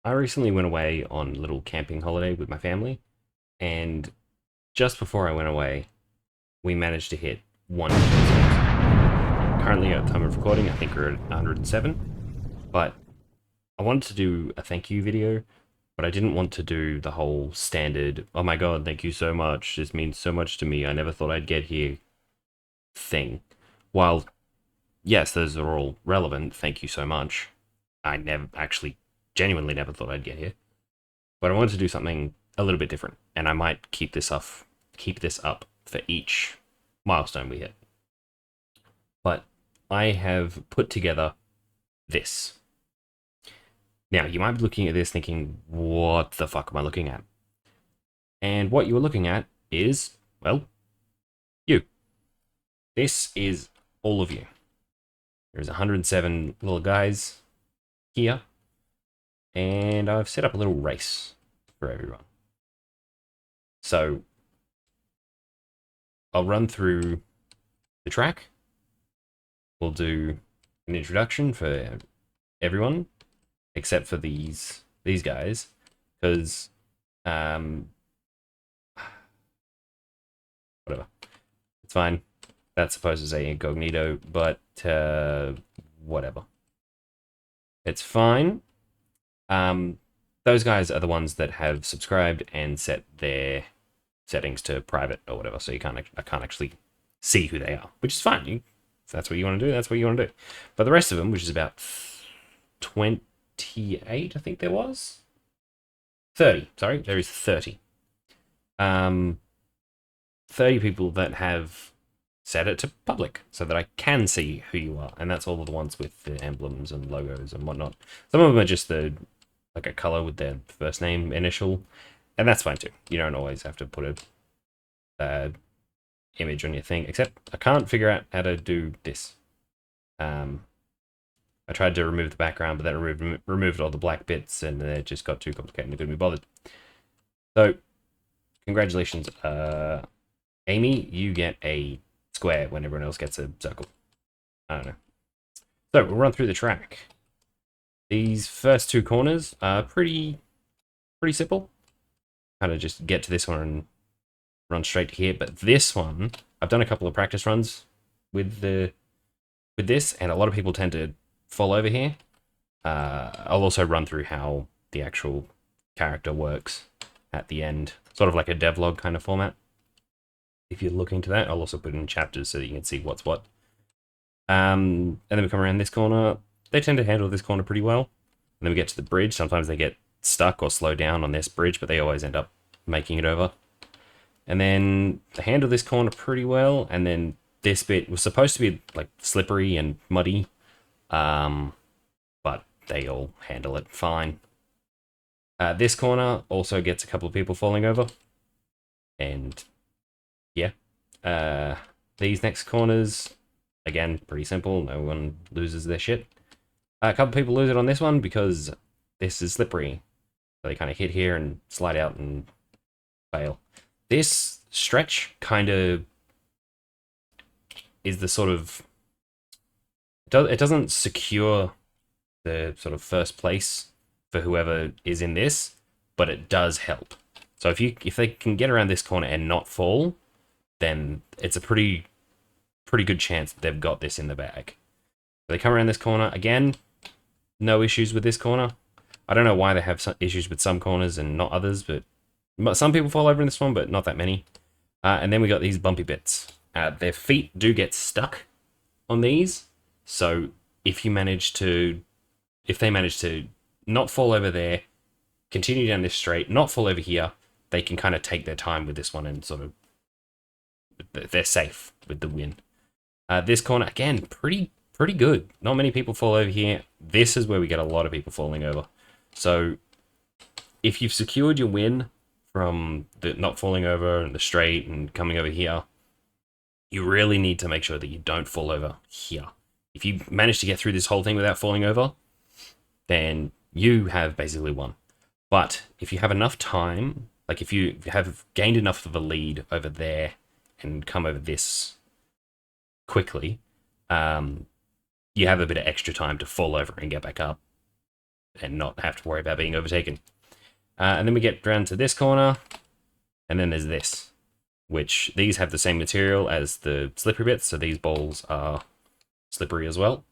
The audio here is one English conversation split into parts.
I recently went away on a little camping holiday with my family, and just before I went away, we managed to hit 100. Currently, at the time of recording, I think we're at 107. But I wanted to do a thank you video, but I didn't want to do the whole standard, oh my god, thank you so much, this means so much to me, I never thought I'd get here thing. While, yes, those are all relevant, thank you so much, I never actually genuinely never thought I'd get here. But I wanted to do something a little bit different, and I might keep this up for each milestone we hit. But I have put together this. Now, you might be looking at this thinking, what the fuck am I looking at? And what you are looking at is, well, you. This is all of you. There's 107 little guys here, and I've set up a little race for everyone. So I'll run through the track. We'll do an introduction for everyone, except for these guys, because whatever, it's fine. That's supposed to say incognito, but whatever, it's fine. Those guys are the ones that have subscribed and set their settings to private or whatever, so I can't actually see who they are, which is fine. If that's what you want to do, that's what you want to do. But the rest of them, which is about 28, I think there was 30. Sorry, there is 30. 30 people that have set it to public so that I can see who you are, and that's all of the ones with the emblems and logos and whatnot. Some of them are just like a color with their first name initial, and that's fine too. You don't always have to put a image on your thing, except I can't figure out how to do this. I tried to remove the background, but then removed all the black bits, and it just got too complicated and I couldn't be bothered. So, congratulations, Amy, you get a square when everyone else gets a circle. I don't know. So, we'll run through the track. These first two corners are pretty simple. Kind of just get to this one and run straight to here. But this one, I've done a couple of practice runs with this, and a lot of people tend to fall over here. I'll also run through how the actual character works at the end, sort of like a devlog kind of format. If you're looking to that, I'll also put in chapters so that you can see what's what. And then we come around this corner. They tend to handle this corner pretty well. And then we get to the bridge. Sometimes they get stuck or slow down on this bridge, but they always end up making it over. And then they handle this corner pretty well. And then this bit was supposed to be like slippery and muddy, but they all handle it fine. This corner also gets a couple of people falling over. And yeah, these next corners, again, pretty simple. No one loses their shit. A couple people lose it on this one because this is slippery. So they kind of hit here and slide out and fail. This stretch kind of is the sort of... It doesn't secure the sort of first place for whoever is in this, but it does help. So if they can get around this corner and not fall, then it's a pretty good chance that they've got this in the bag. They come around this corner again. No issues with this corner. I don't know why they have some issues with some corners and not others, but some people fall over in this one, but not that many. And then we got these bumpy bits. Their feet do get stuck on these, so if they manage to not fall over there, continue down this straight, not fall over here, they can kind of take their time with this one and sort of they're safe with the win. This corner again, pretty good. Not many people fall over here. This is where we get a lot of people falling over. So if you've secured your win from the not falling over and the straight and coming over here, you really need to make sure that you don't fall over here. If you manage to get through this whole thing without falling over, then you have basically won. But if you have enough time, like if you have gained enough of a lead over there and come over this quickly, you have a bit of extra time to fall over and get back up. and not have to worry about being overtaken. And then we get down to this corner, and then there's this, which these have the same material as the slippery bits, so these balls are slippery as well.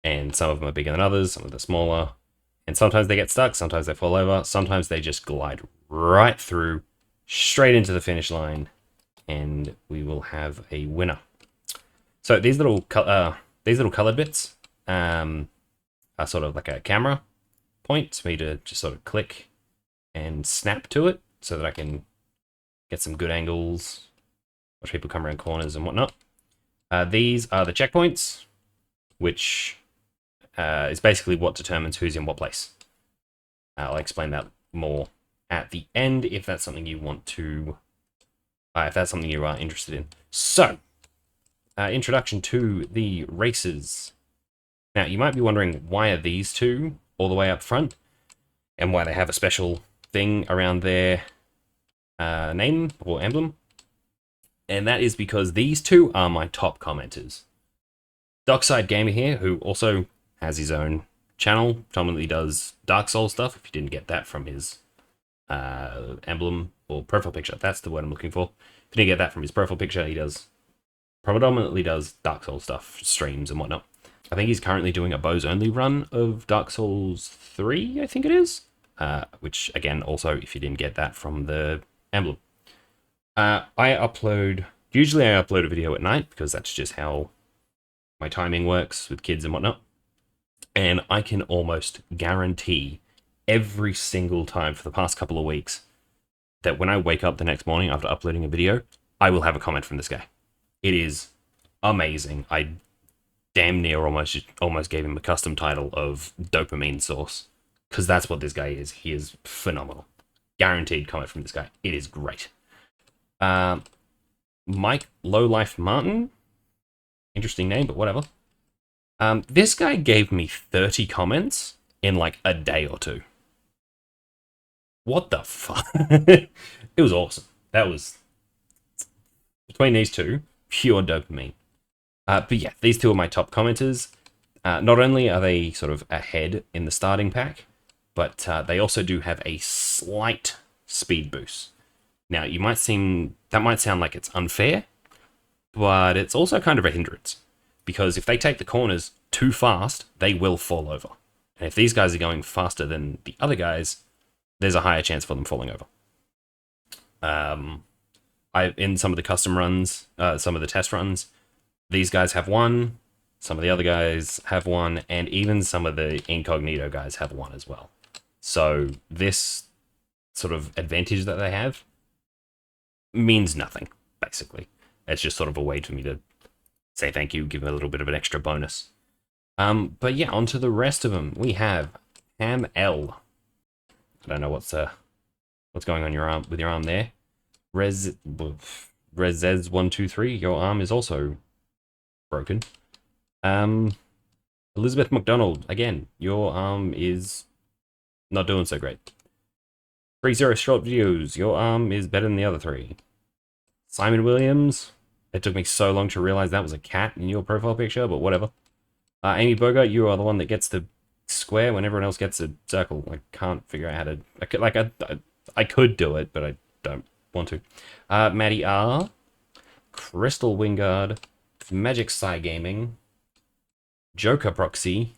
And some of them are bigger than others, some of them are smaller. And sometimes they get stuck, sometimes they fall over, sometimes they just glide right through, straight into the finish line, and we will have a winner. So these little colored bits are sort of like a camera point for me to just sort of click and snap to it so that I can get some good angles, watch people come around corners and whatnot. These are the checkpoints, which is basically what determines who's in what place. I'll explain that more at the end if that's something you want to, if that's something you are interested in. So, introduction to the races. Now, you might be wondering, why are these two all the way up front, and why they have a special thing around their name or emblem? And that is because these two are my top commenters. Dockside Gamer here, who also has his own channel, predominantly does Dark Souls stuff. If you didn't get that from his emblem or profile picture, that's the word I'm looking for. If you didn't get that from his profile picture, he predominantly does Dark Souls stuff, streams and whatnot. I think he's currently doing a bows only run of Dark Souls 3, I think it is. Which, again, also, if you didn't get that from the emblem. Usually I upload a video at night, because that's just how my timing works with kids and whatnot. And I can almost guarantee every single time for the past couple of weeks that when I wake up the next morning after uploading a video, I will have a comment from this guy. It is amazing. I damn near almost gave him a custom title of Dopamine Source, because that's what this guy is. He is phenomenal. Guaranteed comment from this guy. It is great. Mike Lowlife Martin. Interesting name, but whatever. This guy gave me 30 comments in like a day or two. What the fuck? It was awesome. That was, between these two, pure dopamine. But yeah, these two are my top commenters. Not only are they sort of ahead in the starting pack, but they also do have a slight speed boost. Now, that might sound like it's unfair, but it's also kind of a hindrance. Because if they take the corners too fast, they will fall over. And if these guys are going faster than the other guys, there's a higher chance for them falling over. In some of the custom runs, some of the test runs, these guys have one, some of the other guys have one, and even some of the incognito guys have one as well. So this sort of advantage that they have means nothing, basically. It's just sort of a way for me to say thank you, give them a little bit of an extra bonus. But yeah, on to the rest of them. We have Ham L. I don't know what's going on your arm with your arm there. Rezez123, your arm is also broken. Elizabeth McDonald, again, your arm is not doing so great. 30 Short Videos, your arm is better than the other three. Simon Williams, it took me so long to realize that was a cat in your profile picture, but whatever. Amy Bogart, you are the one that gets the square when everyone else gets a circle. I can't figure out how to... I could do it, but I don't want to. Maddie R. Crystal Wingard. Magic Psy Gaming. Joker Proxy.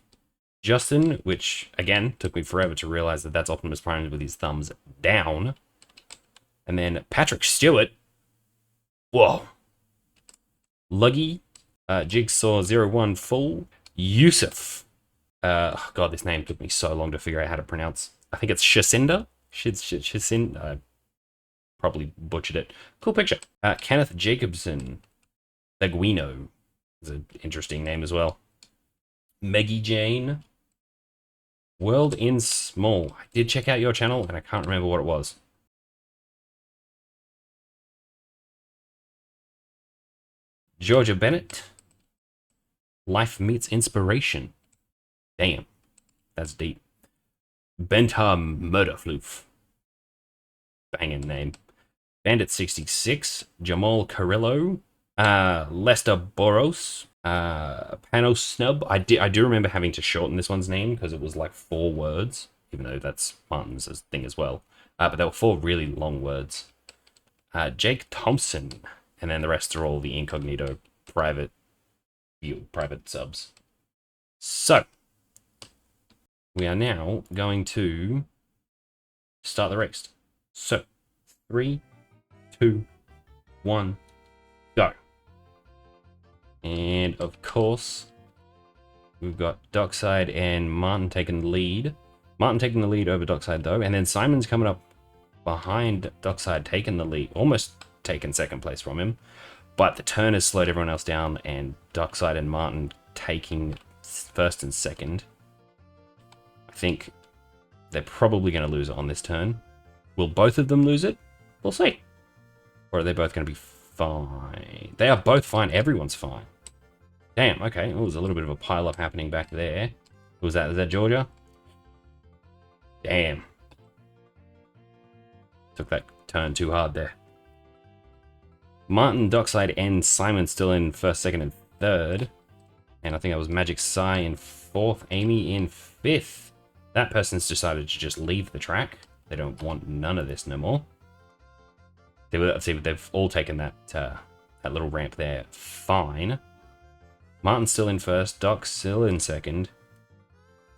Justin, which, again, took me forever to realize that that's Optimus Prime with his thumbs down. And then Patrick Stewart. Whoa. Luggy, Jigsaw01 Full, Yusuf. God, this name took me so long to figure out how to pronounce. I think it's Shacinda. Shacinda. I probably butchered it. Cool picture. Kenneth Jacobson, Leguino. Is an interesting name as well. Meggie Jane. World in Small. I did check out your channel, and I can't remember what it was. Georgia Bennett. Life Meets Inspiration. Damn. That's deep. Bentar Murderfloof. Banging name. Bandit66. Jamal Carrillo. Lester Boros. Panos Snub. I do remember having to shorten this one's name because it was like 4 words. even though that's Martin's thing as well. But there were 4 really long words. Jake Thompson, and then the rest are all the incognito private subs. So, we are now going to start the race. So, 3, 2, 1, go. And of course, we've got Dockside and Martin taking the lead. Martin taking the lead over Dockside though, and then Simon's coming up behind Dockside, taking the lead, almost taking second place from him. But the turn has slowed everyone else down, and Dockside and Martin taking first and second. I think they're probably going to lose it on this turn. Will both of them lose it? We'll see. Or are they both going to be fine? They are both fine. Everyone's fine. Damn, okay. Oh, there's a little bit of a pile-up happening back there. Who was that? Is that Georgia? Damn. Took that turn too hard there. Martin, Dockside, and Simon still in first, second, and third. And I think that was Magic Sai in fourth, Amy in fifth. That person's decided to just leave the track. They don't want none of this no more. They've all taken that that little ramp there. Fine. Martin's still in first. Doc's still in second.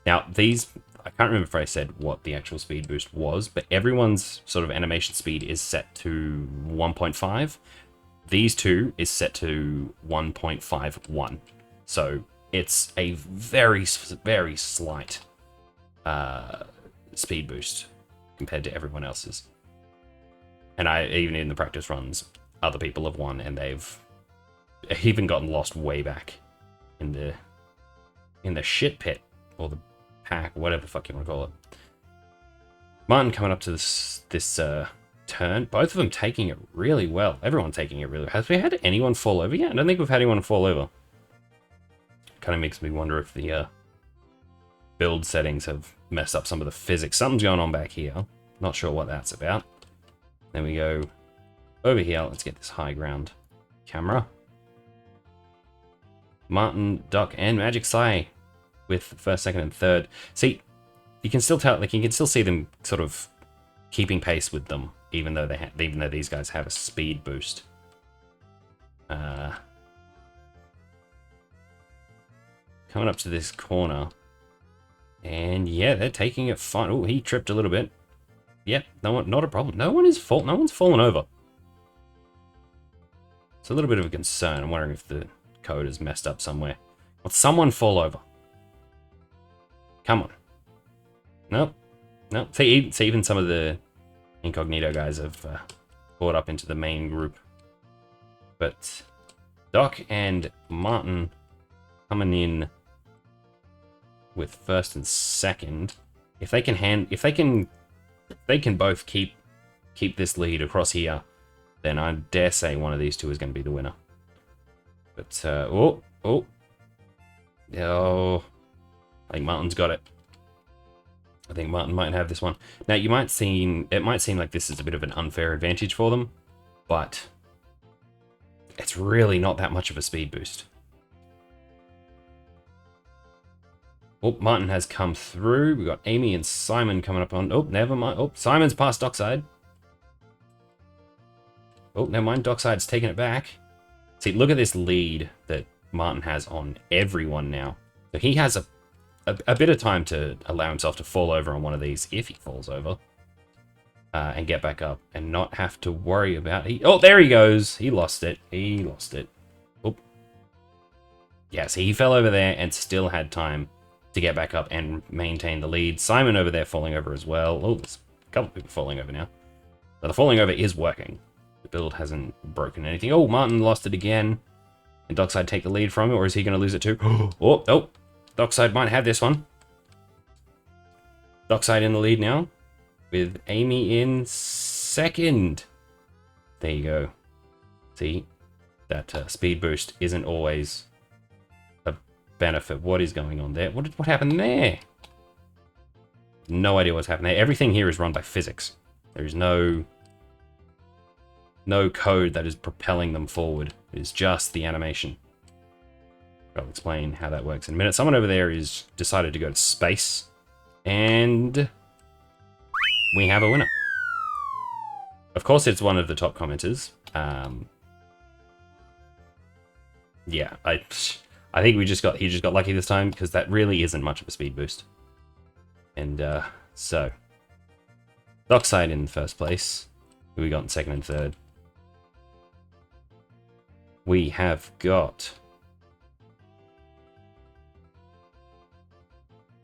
Now, these... I can't remember if I said what the actual speed boost was, but everyone's sort of animation speed is set to 1.5. These two is set to 1.51. So it's a very, very slight speed boost compared to everyone else's. And even in the practice runs, other people have won, and they've even gotten lost way back in the shit pit, or the pack, whatever the fuck you want to call it. Martin coming up to this turn. Both of them taking it really well. Everyone taking it really well. Has we had anyone fall over yet? I don't think we've had anyone fall over. Kind of makes me wonder if the build settings have messed up some of the physics. Something's going on back here. Not sure what that's about. Then we go over here. Let's get this high ground camera. Martin, Doc, and Magic Sai with first, second, and third. See, you can still tell, like, you can still see them sort of keeping pace with them, even though these guys have a speed boost. Coming up to this corner, and yeah, they're taking it fine. Oh, he tripped a little bit. Yep, not a problem. No one's fallen over. It's a little bit of a concern. I'm wondering if the code is messed up somewhere. Will someone fall over? Come on. Nope. Nope. See, even some of the incognito guys have caught up into the main group. But Doc and Martin coming in with first and second. If they can both keep this lead across here, then I dare say one of these two is going to be the winner. But oh, I think Martin's got it. I think Martin might have this one. Now, it might seem like this is a bit of an unfair advantage for them, but it's really not that much of a speed boost. Oh, Martin has come through. We've got Amy and Simon coming up on... Oh, never mind. Oh, Simon's past Dockside. Oh, never mind. Dockside's taking it back. See, look at this lead that Martin has on everyone now. So he has a bit of time to allow himself to fall over on one of these, if he falls over, and get back up and not have to worry about... Oh, there he goes. He lost it. He lost it. Oh. Yeah, so he fell over there and still had time to get back up and maintain the lead. Simon over there falling over as well. Oh, there's a couple of people falling over now. But the falling over is working. The build hasn't broken anything. Oh, Martin lost it again. And Dockside take the lead from it, or is he going to lose it too? Oh, Dockside might have this one. Dockside in the lead now, with Amy in second. There you go. See, that speed boost isn't always a benefit. What is going on there? What happened there? No idea what's happened there. Everything here is run by physics. There is no code that is propelling them forward. It is just the animation. I'll explain how that works in a minute. Someone over there is decided to go to space, and we have a winner. Of course, it's one of the top commenters. Yeah, I think he just got lucky this time because that really isn't much of a speed boost. And so, Dockside in first place. Who we got in second and third? We have got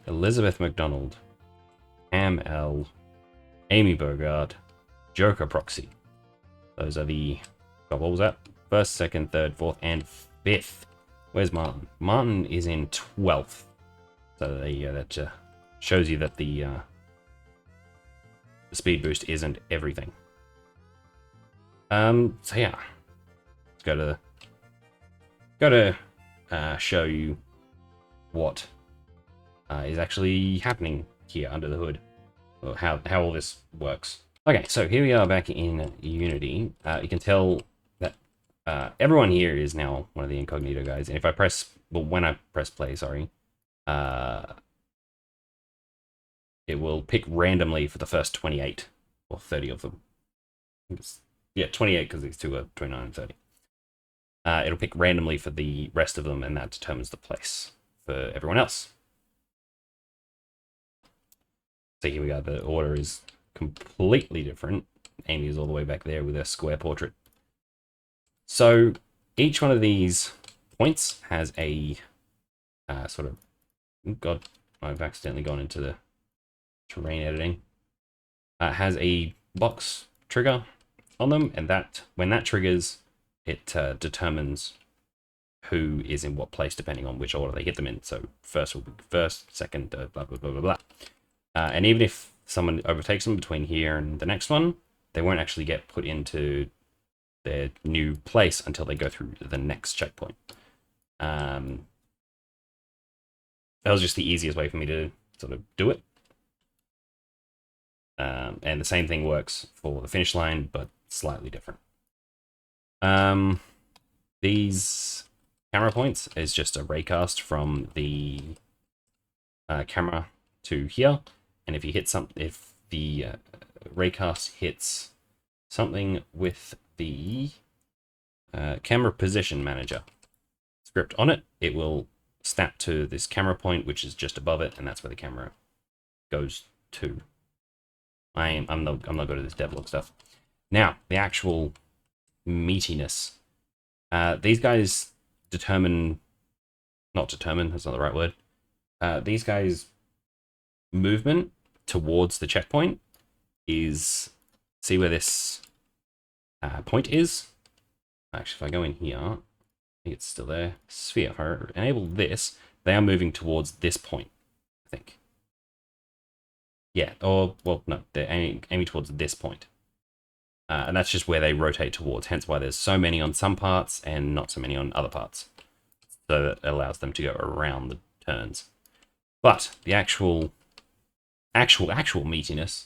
Elizabeth McDonald, Am L, Amy Bogart, Joker Proxy. Those are the, what was that? First, second, third, fourth, and fifth. Where's Martin? Martin is in 12th. So there you go. That shows you that the speed boost isn't everything. So yeah, let's go to show you what is actually happening here under the hood, or how all this works. Okay, so here we are back in Unity. You can tell that everyone here is now one of the incognito guys, and if I press, well, when I press play, sorry, it will pick randomly for the first 28 or 30 of them. Yeah, 28 because these two are 29 and 30. It'll pick randomly for the rest of them, and that determines the place for everyone else. So here we go. The order is completely different. Amy is all the way back there with her square portrait. So each one of these points has a sort of... Oh God, I've accidentally gone into the terrain editing. Has a box trigger on them, and that when that triggers, it determines who is in what place depending on which order they hit them in. So first will be first, second, blah blah blah blah blah. And even if someone overtakes them between here and the next one, they won't actually get put into their new place until they go through the next checkpoint. That was just the easiest way for me to sort of do it. And the same thing works for the finish line, but slightly different. These camera points is just a raycast from the camera to here. And if you hit if the raycast hits something with the camera position manager script on it, it will snap to this camera point, which is just above it, and that's where the camera goes to. I'm not good at this devlog stuff. Now, the actual meatiness. These guys determine, not determine, that's not the right word. These guys' movement towards the checkpoint is, see where this point is? Actually, if I go in here, I think it's still there. Sphere, if I enable this, they are moving towards this point, I think. Yeah, or, well, no, they're aiming towards this point. And that's just where they rotate towards, hence why there's so many on some parts and not so many on other parts. So that allows them to go around the turns. But the actual meatiness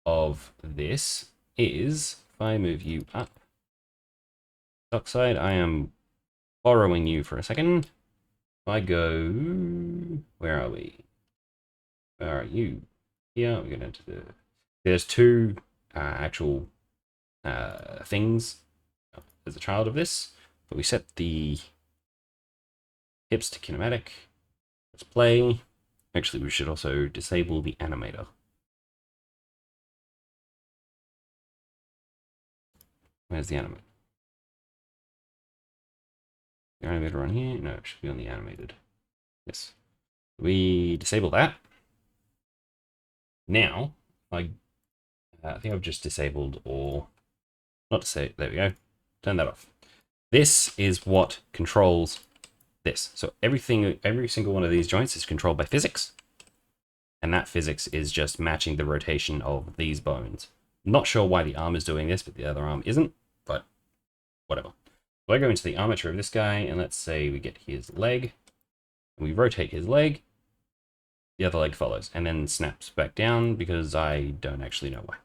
of this is, if I move you up, Dockside, I am borrowing you for a second. If I go, where are we? Where are you? Here, we're going to the, there's two actual things as a child of this, but we set the hips to kinematic. Let's play. Actually, we should also disable the animator. Where's the animator? The animator on here? No, it should be on the animated. Yes. We disable that. Now, I think I've just disabled, or not to say, there we go. Turn that off. This is what controls this. So every single one of these joints is controlled by physics. And that physics is just matching the rotation of these bones. Not sure why the arm is doing this, but the other arm isn't, but whatever. So I go into the armature of this guy, and let's say we get his leg, and we rotate his leg, the other leg follows, and then snaps back down because I don't actually know why.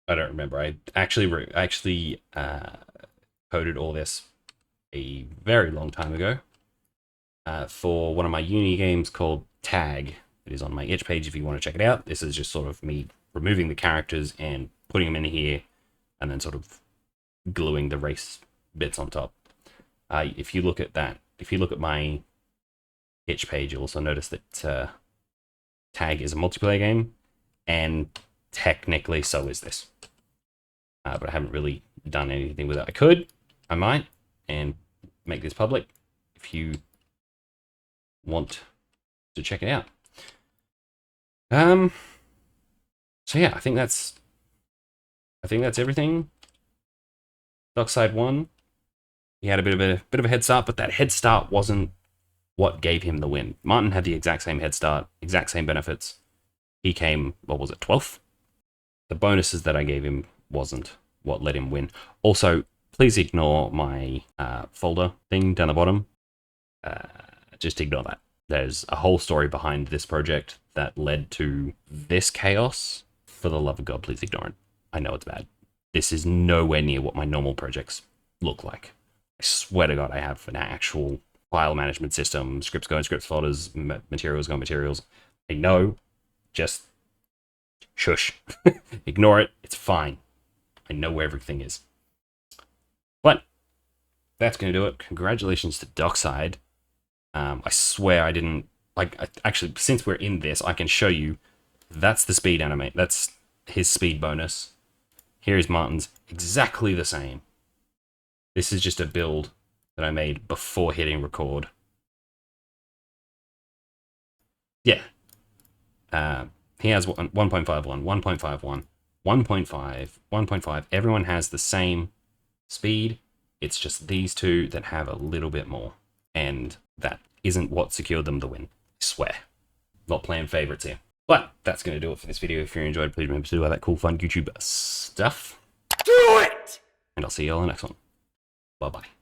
I don't remember. I actually coded all this a very long time ago. for one of my uni games called Tag. It is on my itch page if you want to check it out. This is just sort of me removing the characters and putting them in here, and then sort of gluing the race bits on top. If you look at that, if you look at my itch page, you'll also notice that Tag is a multiplayer game, and technically so is this. But I haven't really done anything with it. I might, and make this public if you want to check it out. So yeah, I think that's everything. Dockside won. He had a bit of a head start, but that head start wasn't what gave him the win. Martin had the exact same head start, exact same benefits. He came, what was it, 12th? The bonuses that I gave him wasn't what let him win. Also, please ignore my folder thing down the bottom. Just ignore that. There's a whole story behind this project that led to this chaos. For the love of God, please ignore it. I know it's bad. This is nowhere near what my normal projects look like. I swear to God, I have an actual file management system, scripts go in scripts folders, materials go in materials. I know, just shush. Ignore it, it's fine. I know where everything is. But that's going to do it. Congratulations to Dockside. I swear I didn't, actually, since we're in this, I can show you, that's the speed animate, that's his speed bonus. Here is Martin's, exactly the same. This is just a build that I made before hitting record. Yeah. He has 1.51, 1.51, 1.5, 1.5. Everyone has the same speed. It's just these two that have a little bit more. And that isn't what secured them the win. I swear. Not playing favorites here. But that's going to do it for this video. If you enjoyed, please remember to do all that cool, fun YouTube stuff. Do it! And I'll see you all in the next one. Bye-bye.